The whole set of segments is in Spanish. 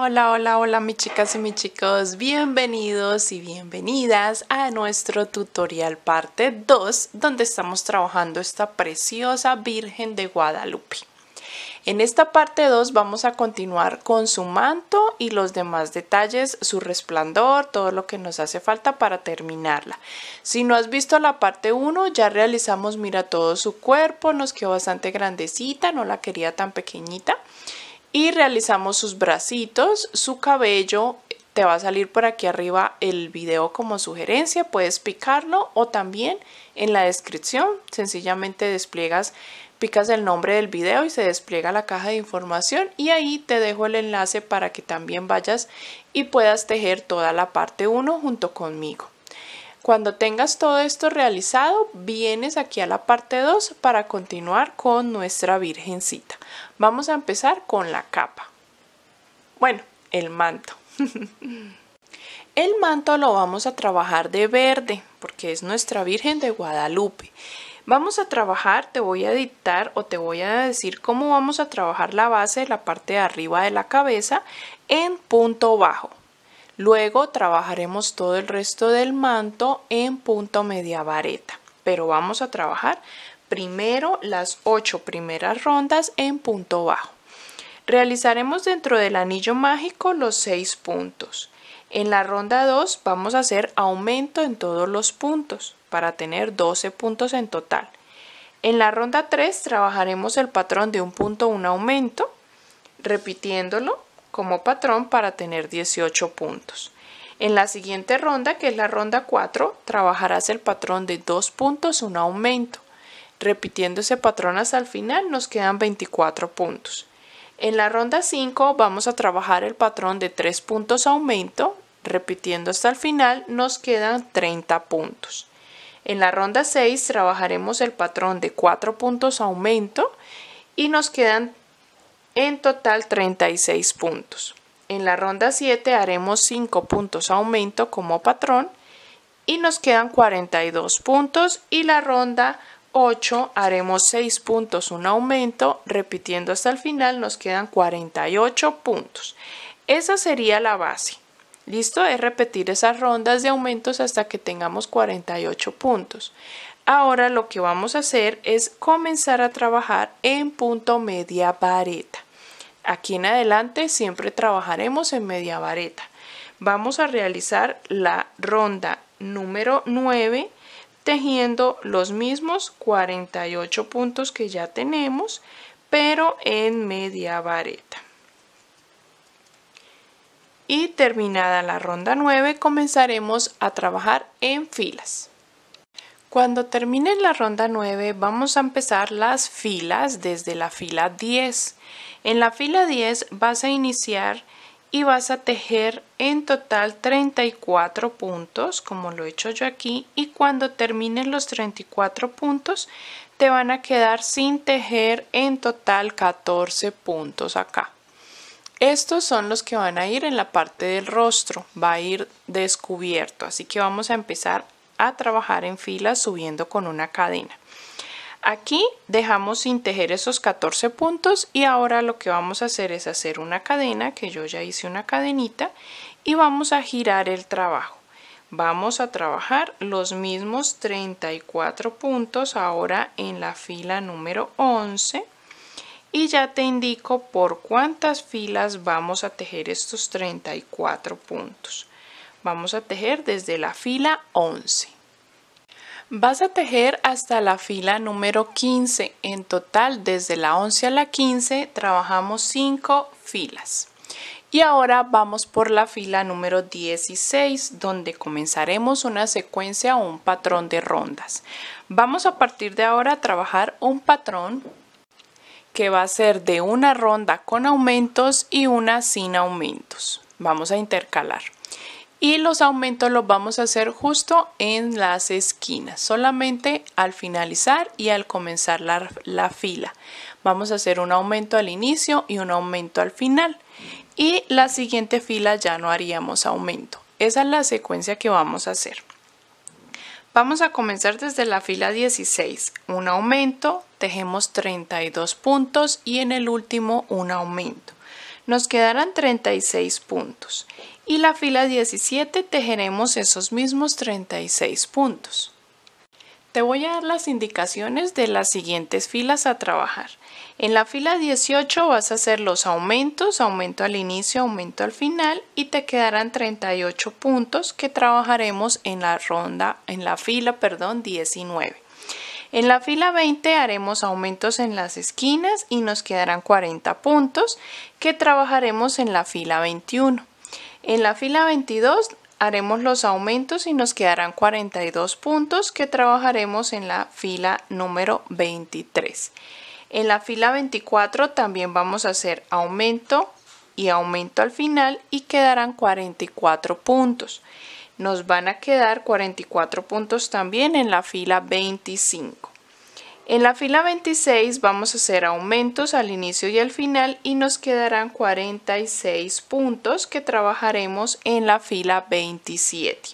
Hola mis chicas y mis chicos, bienvenidos y bienvenidas a nuestro tutorial parte 2 donde estamos trabajando esta preciosa Virgen de Guadalupe. En esta parte 2 vamos a continuar con su manto y los demás detalles, su resplandor, todo lo que nos hace falta para terminarla. Si no has visto la parte 1, ya realizamos, mira, todo su cuerpo, nos quedó bastante grandecita, no la quería tan pequeñita. Y realizamos sus bracitos, su cabello. Te va a salir por aquí arriba el video como sugerencia, puedes picarlo o también en la descripción sencillamente picas el nombre del video y se despliega la caja de información y ahí te dejo el enlace para que también vayas y puedas tejer toda la parte 1 junto conmigo. Cuando tengas todo esto realizado, vienes aquí a la parte 2 para continuar con nuestra virgencita. Vamos a empezar con la capa. Bueno, el manto. El manto lo vamos a trabajar de verde porque es nuestra Virgen de Guadalupe. Vamos a trabajar, te voy a dictar o te voy a decir cómo vamos a trabajar la base, la parte de arriba de la cabeza en punto bajo. Luego trabajaremos todo el resto del manto en punto media vareta, pero vamos a trabajar primero las 8 primeras rondas en punto bajo. Realizaremos dentro del anillo mágico los 6 puntos. En la ronda 2 vamos a hacer aumento en todos los puntos para tener 12 puntos en total. En la ronda 3 trabajaremos el patrón de un punto, un aumento, repitiéndolo como patrón para tener 18 puntos. En la siguiente ronda, que es la ronda 4, trabajarás el patrón de 2 puntos, un aumento. Repitiendo ese patrón hasta el final nos quedan 24 puntos. En la ronda 5 vamos a trabajar el patrón de 3 puntos aumento. Repitiendo hasta el final nos quedan 30 puntos. En la ronda 6 trabajaremos el patrón de 4 puntos aumento y nos quedan en total 36 puntos. En la ronda 7 haremos 5 puntos aumento como patrón y nos quedan 42 puntos. Y la ronda 8 haremos 6 puntos un aumento, repitiendo hasta el final nos quedan 48 puntos. Esa sería la base. Listo, es repetir esas rondas de aumentos hasta que tengamos 48 puntos. Ahora lo que vamos a hacer es comenzar a trabajar en punto media vareta. Aquí en adelante siempre trabajaremos en media vareta. Vamos a realizar la ronda número 9 tejiendo los mismos 48 puntos que ya tenemos, pero en media vareta. Y terminada la ronda 9 comenzaremos a trabajar en filas. Cuando termine la ronda 9 vamos a empezar las filas desde la fila 10. En la fila 10 vas a iniciar y vas a tejer en total 34 puntos como lo he hecho yo aquí, y cuando termines los 34 puntos te van a quedar sin tejer en total 14 puntos acá. Estos son los que van a ir en la parte del rostro, va a ir descubierto, así que vamos a empezar a trabajar en filas subiendo con una cadena. Aquí dejamos sin tejer esos 14 puntos y ahora lo que vamos a hacer es hacer una cadena, que yo ya hice una cadenita, y vamos a girar el trabajo. Vamos a trabajar los mismos 34 puntos ahora en la fila número 11 y ya te indico por cuántas filas vamos a tejer estos 34 puntos. Vamos a tejer desde la fila 11. Vas a tejer hasta la fila número 15. En total, desde la 11 a la 15, trabajamos 5 filas. Y ahora vamos por la fila número 16, donde comenzaremos una secuencia o un patrón de rondas. Vamos a partir de ahora a trabajar un patrón que va a ser de una ronda con aumentos y una sin aumentos. Vamos a intercalar. Y los aumentos los vamos a hacer justo en las esquinas, solamente al finalizar y al comenzar la fila. Vamos a hacer un aumento al inicio y un aumento al final. Y la siguiente fila ya no haríamos aumento. Esa es la secuencia que vamos a hacer. Vamos a comenzar desde la fila 16, un aumento, tejemos 32 puntos y en el último un aumento. Nos quedarán 36 puntos y la fila 17 tejeremos esos mismos 36 puntos. Te voy a dar las indicaciones de las siguientes filas a trabajar. En la fila 18 vas a hacer los aumentos, aumento al inicio, aumento al final y te quedarán 38 puntos que trabajaremos en la fila 19. En la fila 20 haremos aumentos en las esquinas y nos quedarán 40 puntos que trabajaremos en la fila 21. En la fila 22 haremos los aumentos y nos quedarán 42 puntos que trabajaremos en la fila número 23. En la fila 24 también vamos a hacer aumento y aumento al final y quedarán 44 puntos. Nos van a quedar 44 puntos también en la fila 25. En la fila 26 vamos a hacer aumentos al inicio y al final y nos quedarán 46 puntos que trabajaremos en la fila 27.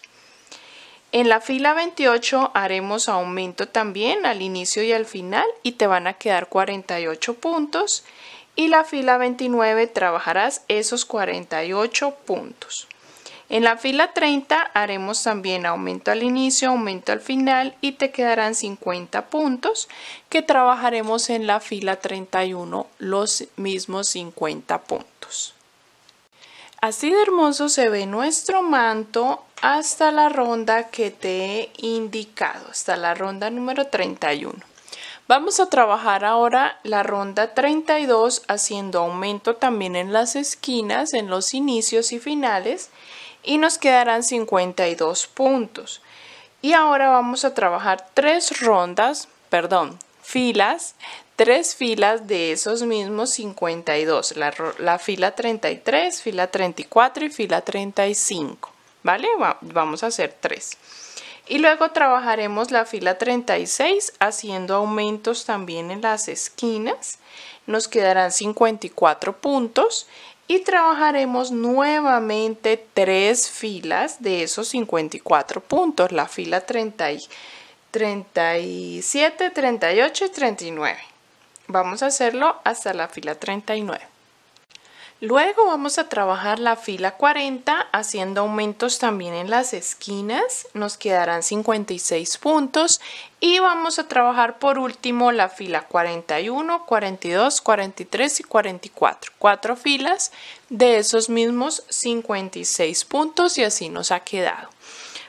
En la fila 28 haremos aumento también al inicio y al final y te van a quedar 48 puntos y la fila 29 trabajarás esos 48 puntos. En la fila 30 haremos también aumento al inicio, aumento al final y te quedarán 50 puntos que trabajaremos en la fila 31 los mismos 50 puntos. Así de hermoso se ve nuestro manto hasta la ronda que te he indicado, hasta la ronda número 31. Vamos a trabajar ahora la ronda 32 haciendo aumento también en las esquinas, en los inicios y finales. Y nos quedarán 52 puntos. Y ahora vamos a trabajar tres filas de esos mismos 52. La fila 33, fila 34 y fila 35. ¿Vale? Vamos a hacer 3. Y luego trabajaremos la fila 36 haciendo aumentos también en las esquinas. Nos quedarán 54 puntos. Y trabajaremos nuevamente 3 filas de esos 54 puntos, la fila 37, 38 y 39. Vamos a hacerlo hasta la fila 39. Luego vamos a trabajar la fila 40 haciendo aumentos también en las esquinas. Nos quedarán 56 puntos y vamos a trabajar por último la fila 41, 42, 43 y 44. 4 filas de esos mismos 56 puntos y así nos ha quedado.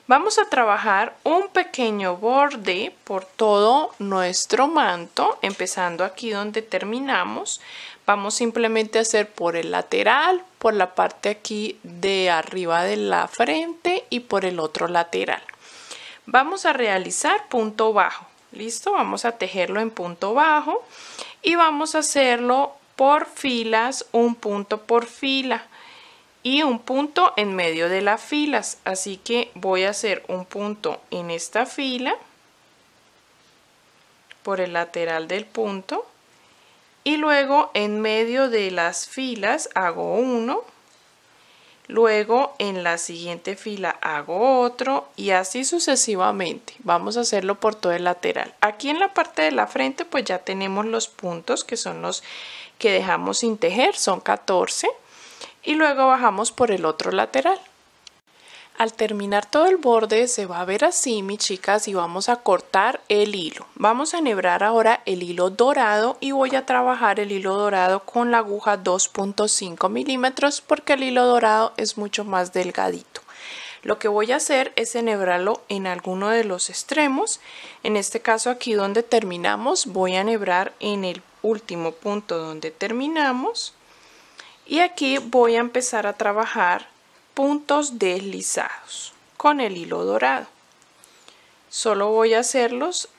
Vamos a trabajar un pequeño borde por todo nuestro manto, empezando aquí donde terminamos. Vamos simplemente a hacer por el lateral, por la parte aquí de arriba de la frente y por el otro lateral. Vamos a realizar punto bajo. ¿Listo? Vamos a tejerlo en punto bajo y vamos a hacerlo por filas, un punto por fila y un punto en medio de las filas. Así que voy a hacer un punto en esta fila por el lateral del punto. Y luego en medio de las filas hago uno, luego en la siguiente fila hago otro y así sucesivamente. Vamos a hacerlo por todo el lateral. Aquí en la parte de la frente pues ya tenemos los puntos que son los que dejamos sin tejer, son 14 y luego bajamos por el otro lateral. Al terminar todo el borde se va a ver así, mis chicas, y vamos a cortar el hilo. Vamos a enhebrar ahora el hilo dorado y voy a trabajar el hilo dorado con la aguja 2.5 milímetros porque el hilo dorado es mucho más delgadito. Lo que voy a hacer es enhebrarlo en alguno de los extremos. En este caso aquí donde terminamos voy a enhebrar en el último punto donde terminamos y aquí voy a empezar a trabajar puntos deslizados con el hilo dorado. Solo voy a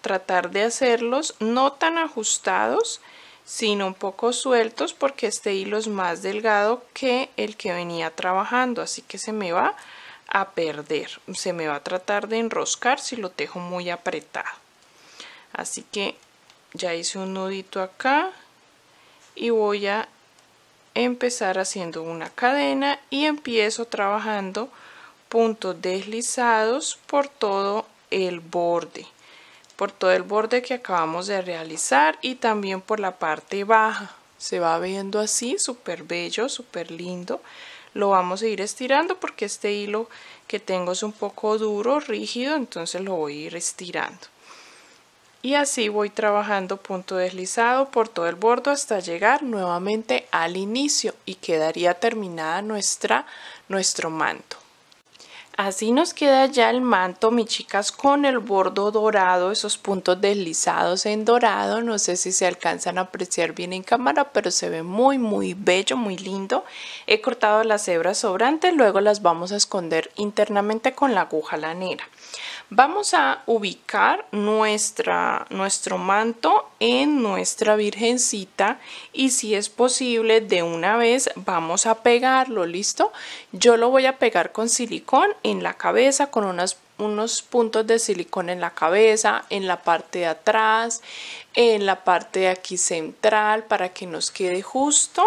tratar de hacerlos no tan ajustados, sino un poco sueltos porque este hilo es más delgado que el que venía trabajando, así que se me va a perder, se me va a tratar de enroscar si lo tejo muy apretado. Así que ya hice un nudito acá y voy a empezar haciendo una cadena y empiezo trabajando puntos deslizados por todo el borde que acabamos de realizar y también por la parte baja. Se va viendo así, súper bello, súper lindo. Lo vamos a ir estirando porque este hilo que tengo es un poco duro, rígido, entonces lo voy a ir estirando. Y así voy trabajando punto deslizado por todo el borde hasta llegar nuevamente al inicio y quedaría terminada nuestro manto. Así nos queda ya el manto, mis chicas, con el borde dorado, esos puntos deslizados en dorado. No sé si se alcanzan a apreciar bien en cámara, pero se ve muy bello, muy lindo. He cortado las hebras sobrantes, luego las vamos a esconder internamente con la aguja lanera. Vamos a ubicar nuestro manto en nuestra virgencita y si es posible de una vez vamos a pegarlo, ¿listo? Yo lo voy a pegar con silicón en la cabeza, con unos puntos de silicón en la cabeza, en la parte de atrás, en la parte de aquí central, para que nos quede justo.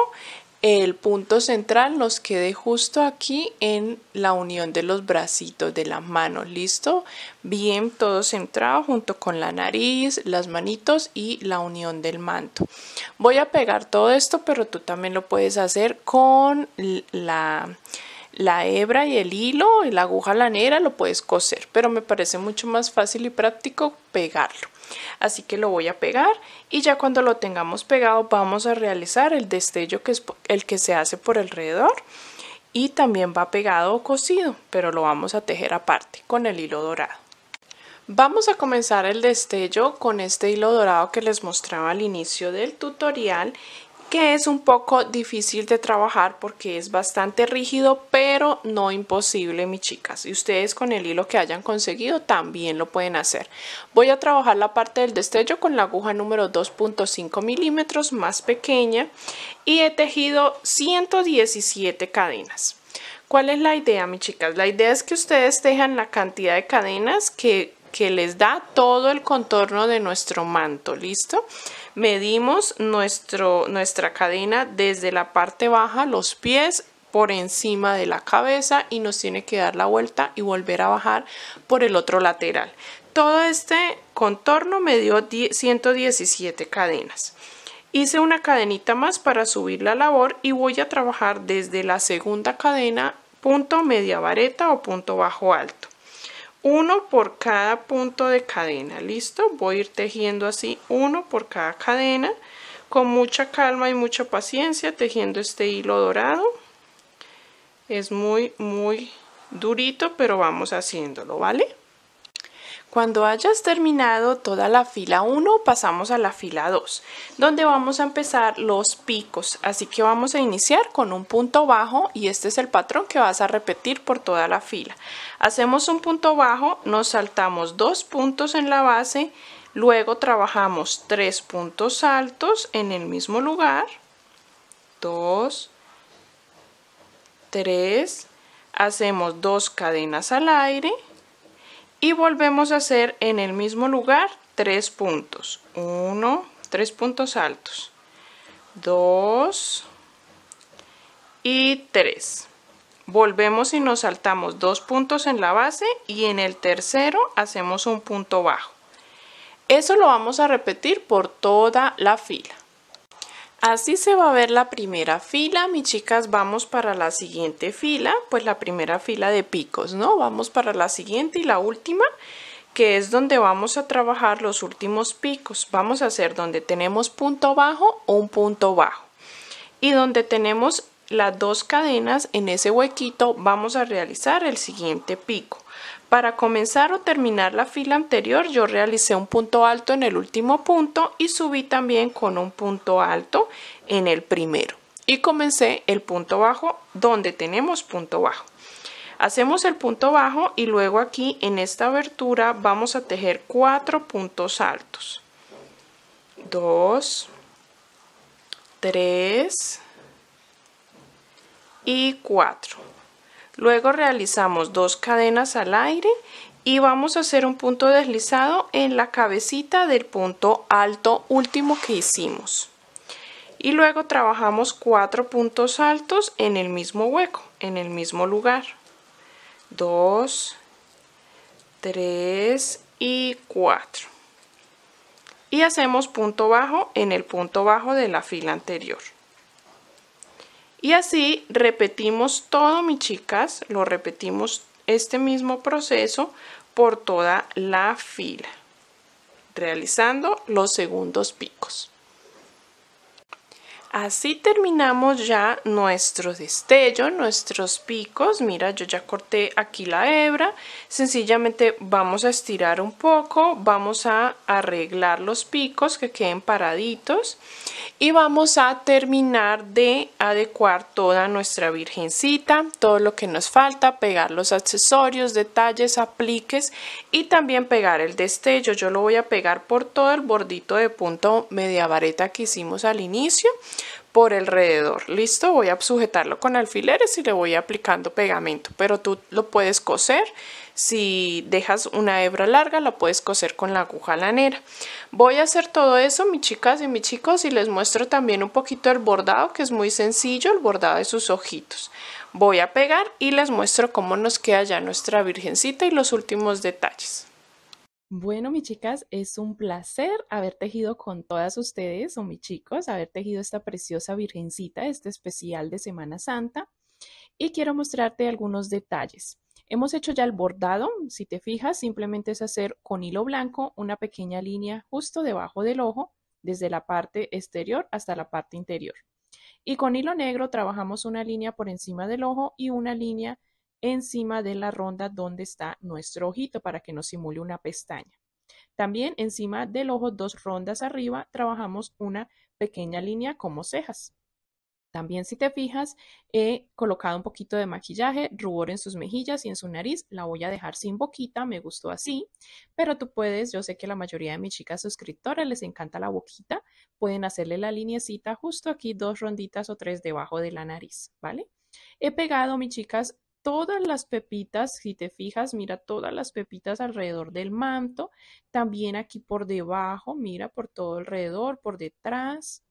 El punto central nos quede justo aquí en la unión de los bracitos de las manos, ¿listo? Bien, todo centrado junto con la nariz, las manitos y la unión del manto. Voy a pegar todo esto, pero tú también lo puedes hacer con la hebra y el hilo y la aguja lanera, lo puedes coser, pero me parece mucho más fácil y práctico pegarlo. Así que lo voy a pegar y ya cuando lo tengamos pegado vamos a realizar el destello, que es el que se hace por alrededor, y también va pegado o cosido, pero lo vamos a tejer aparte con el hilo dorado. Vamos a comenzar el destello con este hilo dorado que les mostraba al inicio del tutorial, que es un poco difícil de trabajar porque es bastante rígido, pero no imposible, mis chicas. Y ustedes con el hilo que hayan conseguido también lo pueden hacer. Voy a trabajar la parte del destello con la aguja número 2.5 milímetros más pequeña y he tejido 117 cadenas. ¿Cuál es la idea, mis chicas? La idea es que ustedes tejan la cantidad de cadenas que les da todo el contorno de nuestro manto, ¿listo? Medimos nuestra cadena desde la parte baja, los pies por encima de la cabeza, y nos tiene que dar la vuelta y volver a bajar por el otro lateral. Todo este contorno me dio 117 cadenas. Hice una cadenita más para subir la labor y voy a trabajar desde la segunda cadena, punto media vareta o punto bajo alto. Uno por cada punto de cadena, ¿listo? Voy a ir tejiendo así, uno por cada cadena, con mucha calma y mucha paciencia, tejiendo este hilo dorado. Es muy durito, pero vamos haciéndolo, ¿vale? Cuando hayas terminado toda la fila 1, pasamos a la fila 2, donde vamos a empezar los picos. Así que vamos a iniciar con un punto bajo y este es el patrón que vas a repetir por toda la fila. Hacemos un punto bajo, nos saltamos 2 puntos en la base, luego trabajamos 3 puntos altos en el mismo lugar, 2, 3, hacemos 2 cadenas al aire, y volvemos a hacer en el mismo lugar 3 puntos. 1, 3 puntos altos. 2 y 3. Volvemos y nos saltamos 2 puntos en la base y en el tercero hacemos un punto bajo. Eso lo vamos a repetir por toda la fila. Así se va a ver la primera fila, mis chicas. Vamos para la siguiente fila, pues la primera fila de picos, ¿no? Vamos para la siguiente y la última, que es donde vamos a trabajar los últimos picos. Vamos a hacer donde tenemos punto bajo, un punto bajo. Y donde tenemos las 2 cadenas, en ese huequito vamos a realizar el siguiente pico. Para comenzar o terminar la fila anterior, yo realicé un punto alto en el último punto y subí también con un punto alto en el primero. Y comencé el punto bajo donde tenemos punto bajo. Hacemos el punto bajo y luego aquí en esta abertura vamos a tejer 4 puntos altos. 2, 3 y 4. Luego realizamos 2 cadenas al aire y vamos a hacer un punto deslizado en la cabecita del punto alto último que hicimos. Y luego trabajamos 4 puntos altos en el mismo hueco, en el mismo lugar. 2, 3 y 4. y hacemos punto bajo en el punto bajo de la fila anterior. Y así repetimos todo, mis chicas, lo repetimos este mismo proceso por toda la fila, realizando los segundos picos. Así terminamos ya nuestro destello, nuestros picos. Mira, yo ya corté aquí la hebra. Sencillamente vamos a estirar un poco, vamos a arreglar los picos que queden paraditos y vamos a terminar de adecuar toda nuestra virgencita, todo lo que nos falta, pegar los accesorios, detalles, apliques y también pegar el destello. Yo lo voy a pegar por todo el bordito de punto media vareta que hicimos al inicio, por alrededor. Listo, voy a sujetarlo con alfileres y le voy aplicando pegamento, pero tú lo puedes coser. Si dejas una hebra larga, la puedes coser con la aguja lanera. Voy a hacer todo eso, mis chicas y mis chicos, y les muestro también un poquito el bordado, que es muy sencillo, el bordado de sus ojitos. Voy a pegar y les muestro cómo nos queda ya nuestra virgencita y los últimos detalles. Bueno, mis chicas, es un placer haber tejido con todas ustedes, o mis chicos, haber tejido esta preciosa virgencita, este especial de Semana Santa. Y quiero mostrarte algunos detalles. Hemos hecho ya el bordado, si te fijas, simplemente es hacer con hilo blanco una pequeña línea justo debajo del ojo, desde la parte exterior hasta la parte interior. Y con hilo negro trabajamos una línea por encima del ojo y una línea encima de la ronda donde está nuestro ojito para que nos simule una pestaña. También encima del ojo, 2 rondas arriba, trabajamos una pequeña línea como cejas. También, si te fijas, he colocado un poquito de maquillaje, rubor en sus mejillas y en su nariz. La voy a dejar sin boquita, me gustó así, pero tú puedes, yo sé que la mayoría de mis chicas suscriptoras les encanta la boquita, pueden hacerle la linecita justo aquí, 2 ronditas o 3 debajo de la nariz, ¿vale? He pegado, mis chicas, todas las pepitas, si te fijas, mira todas las pepitas alrededor del manto, también aquí por debajo, mira por todo alrededor, por detrás.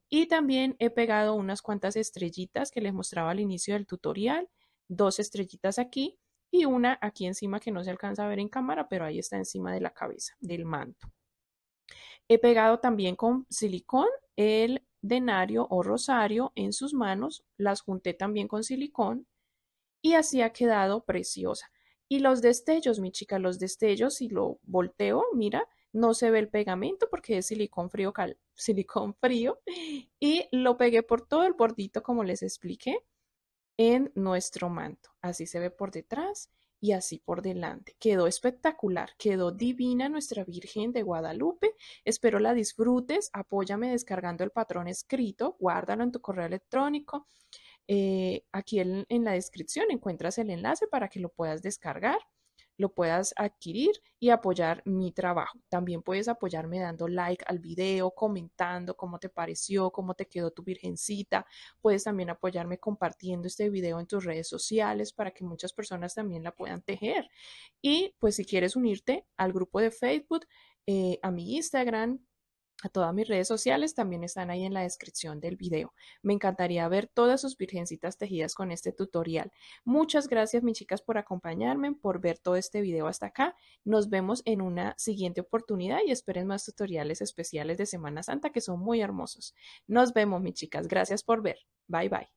Y también he pegado unas cuantas estrellitas que les mostraba al inicio del tutorial, 2 estrellitas aquí y una aquí encima que no se alcanza a ver en cámara, pero ahí está encima de la cabeza, del manto. He pegado también con silicón el denario o rosario en sus manos, las junté también con silicón y así ha quedado preciosa. Y los destellos, mi chica, los destellos, si lo volteo, mira, no se ve el pegamento porque es silicón frío, silicón frío. Y lo pegué por todo el bordito, como les expliqué, en nuestro manto. Así se ve por detrás y así por delante. Quedó espectacular, quedó divina nuestra Virgen de Guadalupe. Espero la disfrutes. Apóyame descargando el patrón escrito, guárdalo en tu correo electrónico. Aquí en la descripción encuentras el enlace para que lo puedas descargar, lo puedas adquirir y apoyar mi trabajo. También puedes apoyarme dando like al video, comentando cómo te pareció, cómo te quedó tu virgencita. Puedes también apoyarme compartiendo este video en tus redes sociales para que muchas personas también la puedan tejer. Y pues si quieres unirte al grupo de Facebook, a mi Instagram, a todas mis redes sociales, también están ahí en la descripción del video. Me encantaría ver todas sus virgencitas tejidas con este tutorial. Muchas gracias, mis chicas, por acompañarme, por ver todo este video hasta acá. Nos vemos en una siguiente oportunidad y esperen más tutoriales especiales de Semana Santa que son muy hermosos. Nos vemos, mis chicas. Gracias por ver. Bye, bye.